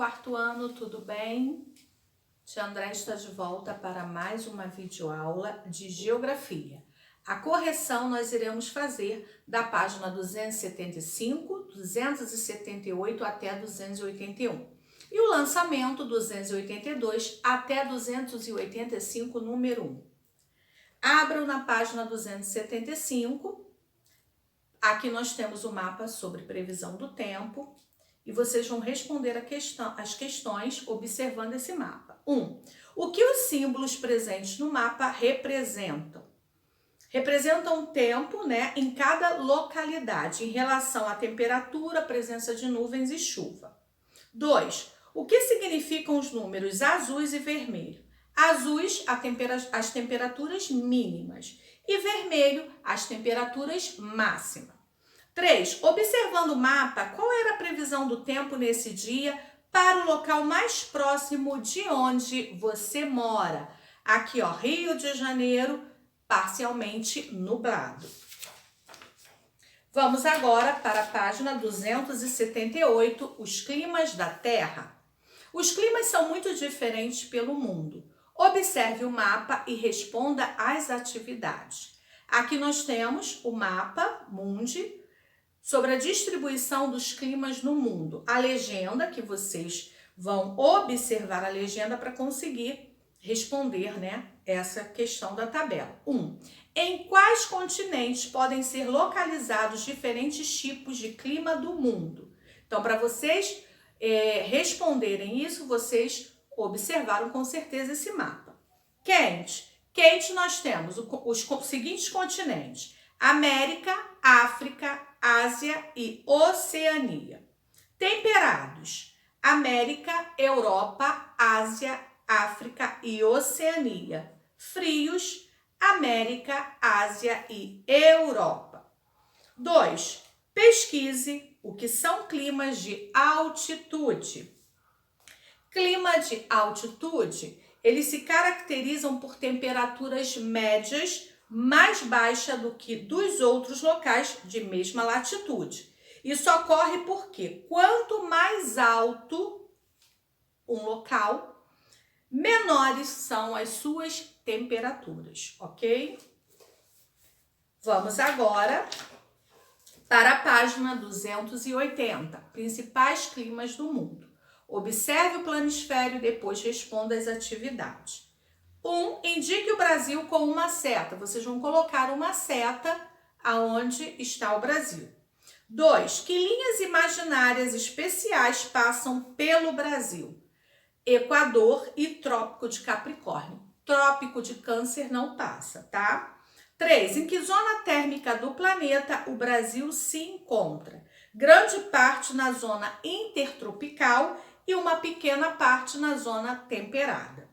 quarto ano, tudo bem? Tia André está de volta para mais uma videoaula de Geografia. A correção nós iremos fazer da página 275, 278 até 281. E o lançamento 282 até 285, número 1. Abram na página 275. Aqui nós temos o mapa sobre previsão do tempo. E vocês vão responder as questões observando esse mapa. 1. O que os símbolos presentes no mapa representam? Representam o tempo, em cada localidade, em relação à temperatura, presença de nuvens e chuva. 2. O que significam os números azuis e vermelho? Azuis, as temperaturas mínimas, e vermelho, as temperaturas máximas. 3. Observando o mapa, qual era a previsão do tempo nesse dia para o local mais próximo de onde você mora? Aqui, Rio de Janeiro, parcialmente nublado. Vamos agora para a página 278, os climas da Terra. Os climas são muito diferentes pelo mundo. Observe o mapa e responda às atividades. Aqui nós temos o mapa mundi, sobre a distribuição dos climas no mundo. A legenda, que vocês vão observar a legenda para conseguir responder, essa questão da tabela. 1. Em quais continentes podem ser localizados diferentes tipos de clima do mundo? Então, para vocês responderem isso, vocês observaram com certeza esse mapa. Quente. Quente nós temos os seguintes continentes: América, África, Ásia e Oceania. Temperados: América, Europa, Ásia, África e Oceania. Frios: América, Ásia e Europa. 2. Pesquise o que são climas de altitude. Clima de altitude, eles se caracterizam por temperaturas médias mais baixa do que dos outros locais de mesma latitude. Isso ocorre porque quanto mais alto um local, menores são as suas temperaturas, ok? Vamos agora para a página 280, principais climas do mundo. Observe o planisfério e depois responda as atividades. 1. Indique o Brasil com uma seta. Vocês vão colocar uma seta aonde está o Brasil. 2. Que linhas imaginárias especiais passam pelo Brasil? Equador e Trópico de Capricórnio. Trópico de Câncer não passa, tá? 3. Em que zona térmica do planeta o Brasil se encontra? Grande parte na zona intertropical e uma pequena parte na zona temperada.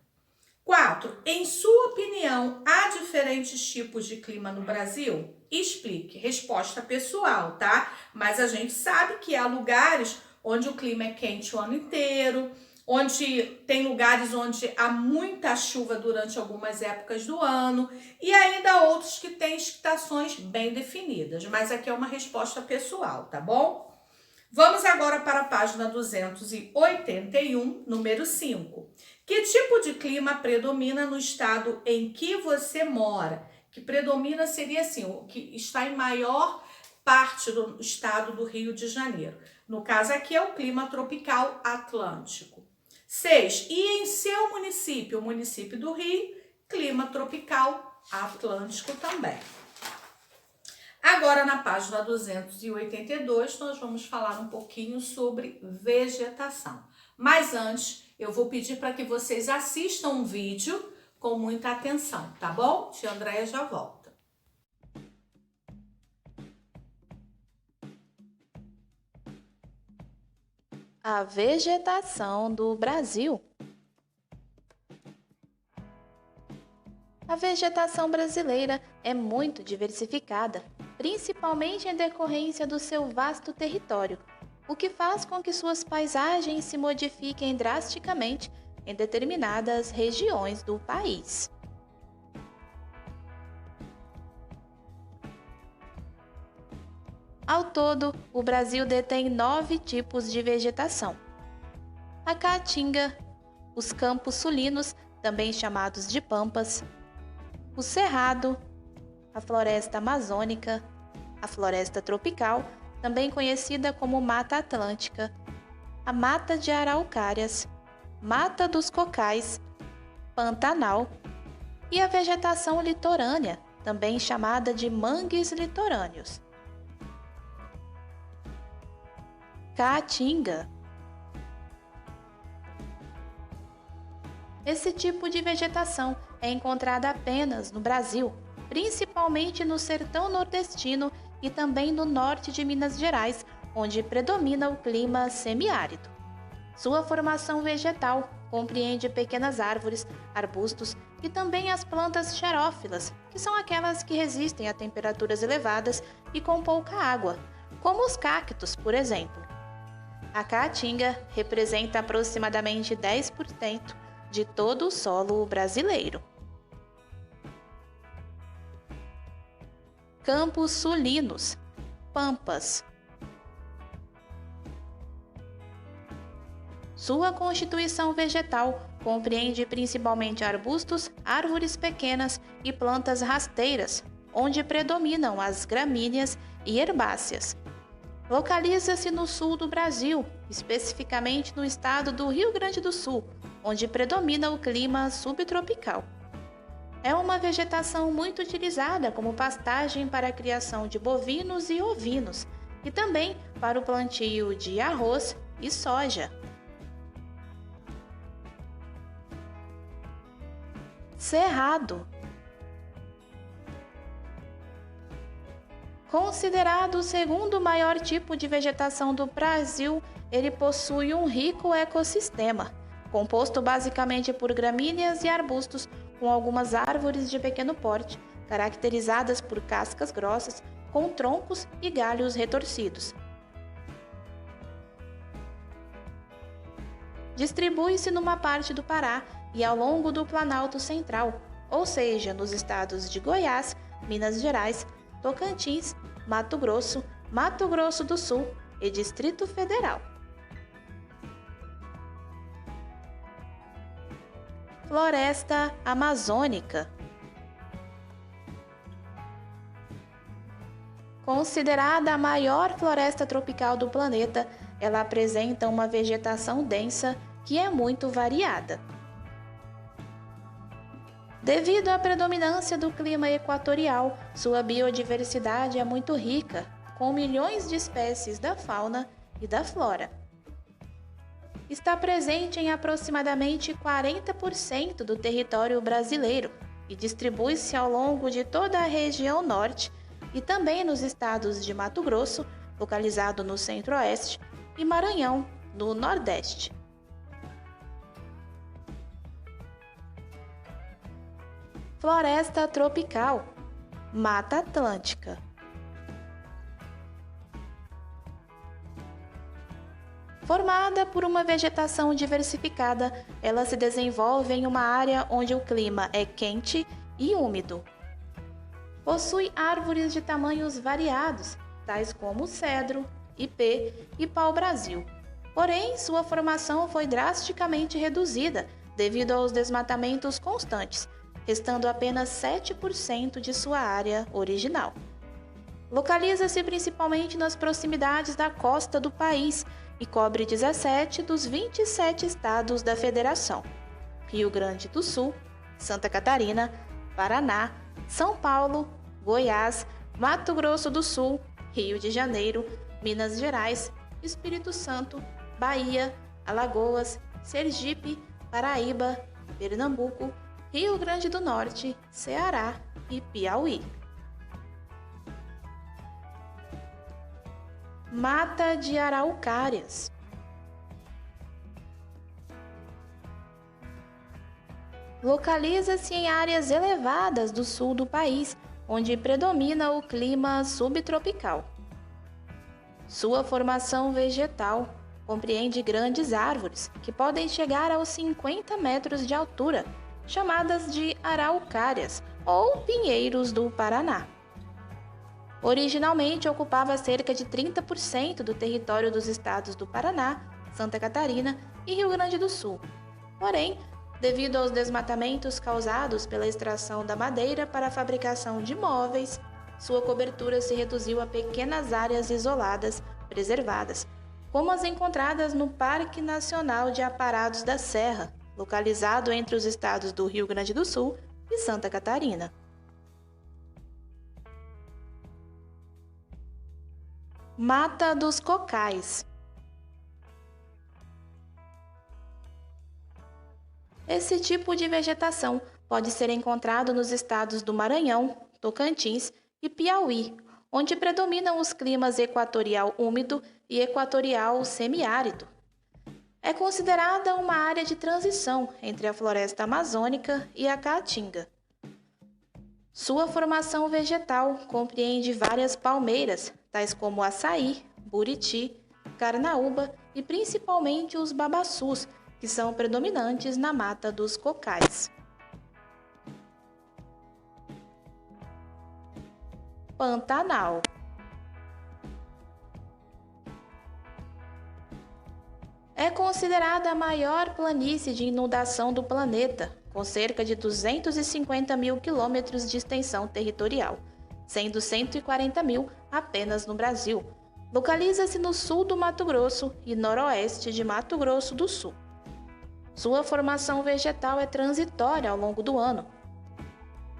4. Em sua opinião, há diferentes tipos de clima no Brasil? Explique. Resposta pessoal, tá? Mas a gente sabe que há lugares onde o clima é quente o ano inteiro, onde tem lugares onde há muita chuva durante algumas épocas do ano, e ainda outros que têm estações bem definidas. Mas aqui é uma resposta pessoal, tá bom? Vamos agora para a página 281, número 5. Que tipo de clima predomina no estado em que você mora? Que predomina seria assim, o que está em maior parte do estado do Rio de Janeiro. No caso aqui é o clima tropical atlântico. 6. E em seu município, o município do Rio, clima tropical atlântico também. Agora, na página 282, nós vamos falar um pouquinho sobre vegetação. Mas antes, eu vou pedir para que vocês assistam um vídeo com muita atenção, tá bom? Tia Andréia já volta. A vegetação do Brasil. A vegetação brasileira é muito diversificada, principalmente em decorrência do seu vasto território, o que faz com que suas paisagens se modifiquem drasticamente em determinadas regiões do país. Ao todo, o Brasil detém 9 tipos de vegetação. a caatinga, os campos sulinos, também chamados de pampas, o cerrado, a floresta amazônica, a floresta tropical, também conhecida como Mata Atlântica, a Mata de Araucárias, Mata dos Cocais, Pantanal e a vegetação litorânea, também chamada de mangues litorâneos. Caatinga. Esse tipo de vegetação é encontrada apenas no Brasil, principalmente no sertão nordestino e também no norte de Minas Gerais, onde predomina o clima semiárido. Sua formação vegetal compreende pequenas árvores, arbustos e também as plantas xerófilas, que são aquelas que resistem a temperaturas elevadas e com pouca água, como os cactos, por exemplo. A caatinga representa aproximadamente 10% de todo o solo brasileiro. Campos sulinos, pampas. Sua constituição vegetal compreende principalmente arbustos, árvores pequenas e plantas rasteiras, onde predominam as gramíneas e herbáceas. Localiza-se no sul do Brasil, especificamente no estado do Rio Grande do Sul, onde predomina o clima subtropical. É uma vegetação muito utilizada como pastagem para a criação de bovinos e ovinos, e também para o plantio de arroz e soja. Cerrado. Considerado o segundo maior tipo de vegetação do Brasil, ele possui um rico ecossistema, composto basicamente por gramíneas e arbustos, com algumas árvores de pequeno porte, caracterizadas por cascas grossas, com troncos e galhos retorcidos. Distribui-se numa parte do Pará e ao longo do Planalto Central, ou seja, nos estados de Goiás, Minas Gerais, Tocantins, Mato Grosso do Sul e Distrito Federal. Floresta Amazônica. Considerada a maior floresta tropical do planeta, ela apresenta uma vegetação densa que é muito variada. Devido à predominância do clima equatorial, sua biodiversidade é muito rica, com milhões de espécies da fauna e da flora. Está presente em aproximadamente 40% do território brasileiro e distribui-se ao longo de toda a região norte e também nos estados de Mato Grosso, localizado no centro-oeste, e Maranhão, no nordeste. Floresta tropical, Mata Atlântica. Formada por uma vegetação diversificada, ela se desenvolve em uma área onde o clima é quente e úmido. Possui árvores de tamanhos variados, tais como cedro, ipê e pau-brasil. Porém, sua formação foi drasticamente reduzida devido aos desmatamentos constantes, restando apenas 7% de sua área original. Localiza-se principalmente nas proximidades da costa do país e cobre 17 dos 27 estados da Federação: Rio Grande do Sul, Santa Catarina, Paraná, São Paulo, Goiás, Mato Grosso do Sul, Rio de Janeiro, Minas Gerais, Espírito Santo, Bahia, Alagoas, Sergipe, Paraíba, Pernambuco, Rio Grande do Norte, Ceará e Piauí. Mata de Araucárias. Localiza-se em áreas elevadas do sul do país, onde predomina o clima subtropical. Sua formação vegetal compreende grandes árvores, que podem chegar aos 50 metros de altura, chamadas de araucárias ou pinheiros do Paraná. Originalmente ocupava cerca de 30% do território dos estados do Paraná, Santa Catarina e Rio Grande do Sul. Porém, devido aos desmatamentos causados pela extração da madeira para a fabricação de móveis, sua cobertura se reduziu a pequenas áreas isoladas, preservadas, como as encontradas no Parque Nacional de Aparados da Serra, localizado entre os estados do Rio Grande do Sul e Santa Catarina. Mata dos Cocais. Esse tipo de vegetação pode ser encontrado nos estados do Maranhão, Tocantins e Piauí, onde predominam os climas equatorial úmido e equatorial semiárido. É considerada uma área de transição entre a floresta amazônica e a caatinga. Sua formação vegetal compreende várias palmeiras, tais como açaí, buriti, carnaúba e principalmente os babaçus, que são predominantes na mata dos cocais. Pantanal. É considerada a maior planície de inundação do planeta, com cerca de 250 mil quilômetros de extensão territorial, sendo 140 mil apenas no Brasil. Localiza-se no sul do Mato Grosso e noroeste de Mato Grosso do Sul. Sua formação vegetal é transitória ao longo do ano,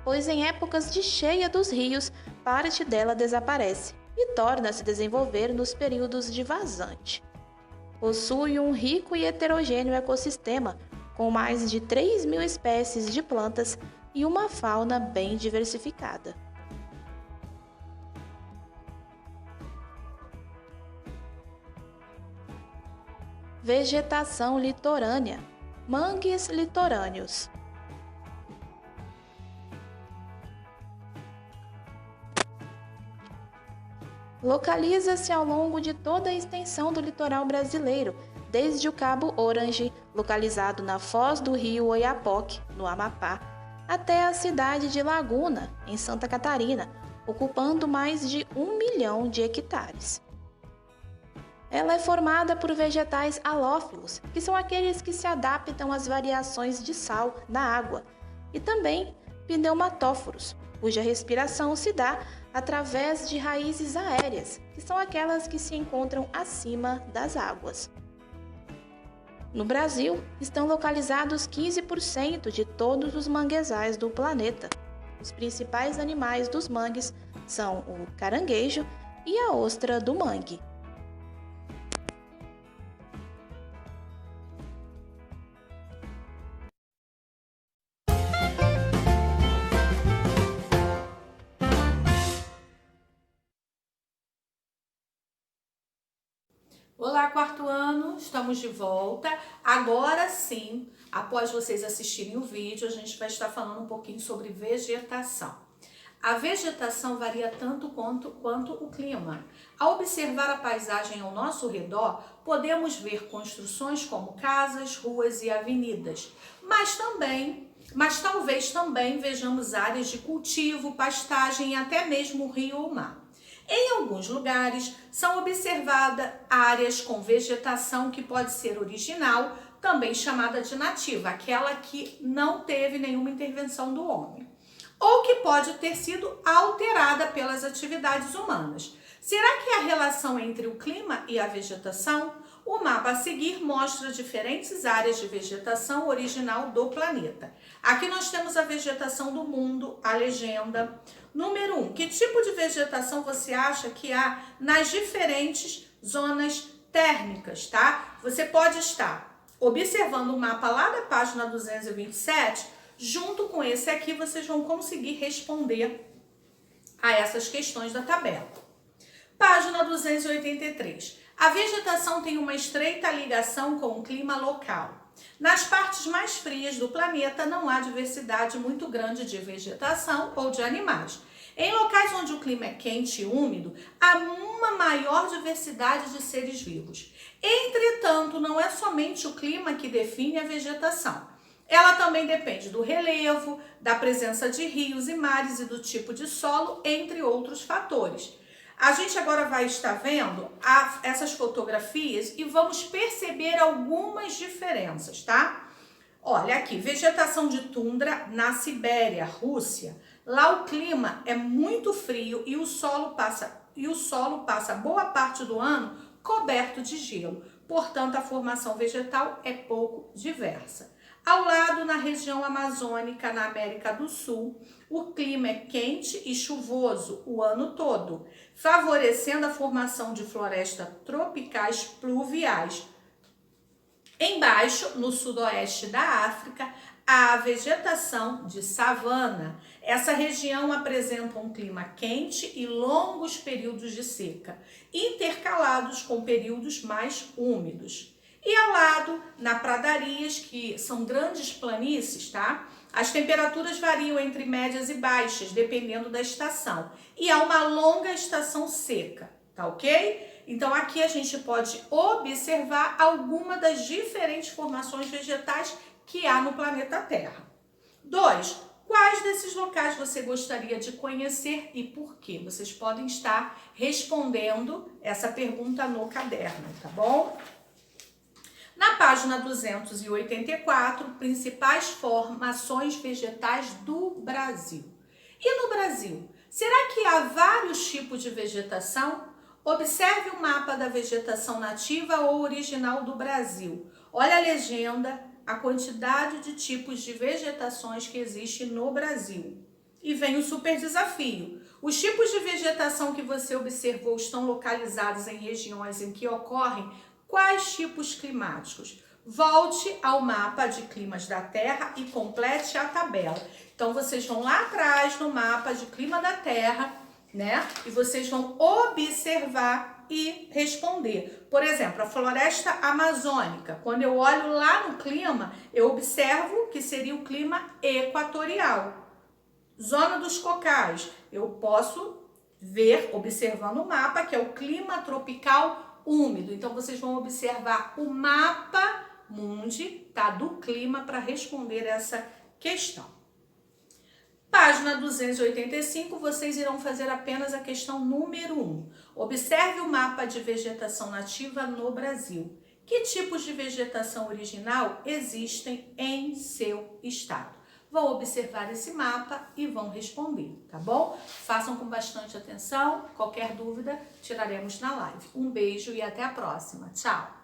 pois em épocas de cheia dos rios, parte dela desaparece e torna a se desenvolver nos períodos de vazante. Possui um rico e heterogêneo ecossistema, com mais de 3.000 espécies de plantas e uma fauna bem diversificada. Vegetação litorânea. Mangues litorâneos. Localiza-se ao longo de toda a extensão do litoral brasileiro, desde o Cabo Orange, localizado na foz do rio Oiapoque, no Amapá, até a cidade de Laguna, em Santa Catarina, ocupando mais de 1 milhão de hectares. Ela é formada por vegetais halófilos, que são aqueles que se adaptam às variações de sal na água, e também pneumatóforos, cuja respiração se dá através de raízes aéreas, que são aquelas que se encontram acima das águas. No Brasil, estão localizados 15% de todos os manguezais do planeta. Os principais animais dos mangues são o caranguejo e a ostra do mangue. Olá, quarto ano, estamos de volta. Agora sim, após vocês assistirem o vídeo, a gente vai estar falando um pouquinho sobre vegetação. A vegetação varia tanto quanto o clima. Ao observar a paisagem ao nosso redor, podemos ver construções como casas, ruas e avenidas, mas talvez também vejamos áreas de cultivo, pastagem e até mesmo rio ou mar. Em alguns lugares, são observadas áreas com vegetação que pode ser original, também chamada de nativa, aquela que não teve nenhuma intervenção do homem, ou que pode ter sido alterada pelas atividades humanas. Será que há relação entre o clima e a vegetação? O mapa a seguir mostra diferentes áreas de vegetação original do planeta. Aqui nós temos a vegetação do mundo, a legenda. Número 1. Que tipo de vegetação você acha que há nas diferentes zonas térmicas, tá? Você pode estar observando o mapa lá da página 227, junto com esse aqui vocês vão conseguir responder a essas questões da tabela. Página 283. A vegetação tem uma estreita ligação com o clima local. Nas partes mais frias do planeta não há diversidade muito grande de vegetação ou de animais. Em locais onde o clima é quente e úmido, há uma maior diversidade de seres vivos. Entretanto, não é somente o clima que define a vegetação. Ela também depende do relevo, da presença de rios e mares e do tipo de solo, entre outros fatores. A gente agora vai estar vendo essas fotografias e vamos perceber algumas diferenças, tá? Olha aqui, vegetação de tundra na Sibéria, Rússia. Lá o clima é muito frio e o solo passa boa parte do ano coberto de gelo. Portanto, a formação vegetal é pouco diversa. Ao lado, na região amazônica, na América do Sul, o clima é quente e chuvoso o ano todo, favorecendo a formação de florestas tropicais pluviais. Embaixo, no sudoeste da África, há a vegetação de savana. Essa região apresenta um clima quente e longos períodos de seca, intercalados com períodos mais úmidos. E ao lado, na pradarias, que são grandes planícies, tá? As temperaturas variam entre médias e baixas, dependendo da estação. E há uma longa estação seca, tá ok? Então aqui a gente pode observar alguma das diferentes formações vegetais que há no planeta Terra. 2. Quais desses locais você gostaria de conhecer e por quê? Vocês podem estar respondendo essa pergunta no caderno, tá bom? Na página 284, principais formações vegetais do Brasil. E no Brasil, será que há vários tipos de vegetação? Observe o mapa da vegetação nativa ou original do Brasil. Olha a legenda, a quantidade de tipos de vegetações que existe no Brasil. E vem o super desafio. Os tipos de vegetação que você observou estão localizados em regiões em que ocorrem quais tipos climáticos? Volte ao mapa de climas da Terra e complete a tabela. Então, vocês vão lá atrás no mapa de clima da Terra, né? E vocês vão observar e responder. Por exemplo, a floresta amazônica. Quando eu olho lá no clima, eu observo que seria o clima equatorial. Zona dos cocais, eu posso ver, observando o mapa, que é o clima tropical úmido. Então, vocês vão observar o mapa mundi, tá, do clima para responder essa questão. Página 285, vocês irão fazer apenas a questão número 1. Observe o mapa de vegetação nativa no Brasil. Que tipos de vegetação original existem em seu estado? Vão observar esse mapa e vão responder, tá bom? Façam com bastante atenção. Qualquer dúvida, tiraremos na live. Um beijo e até a próxima. Tchau!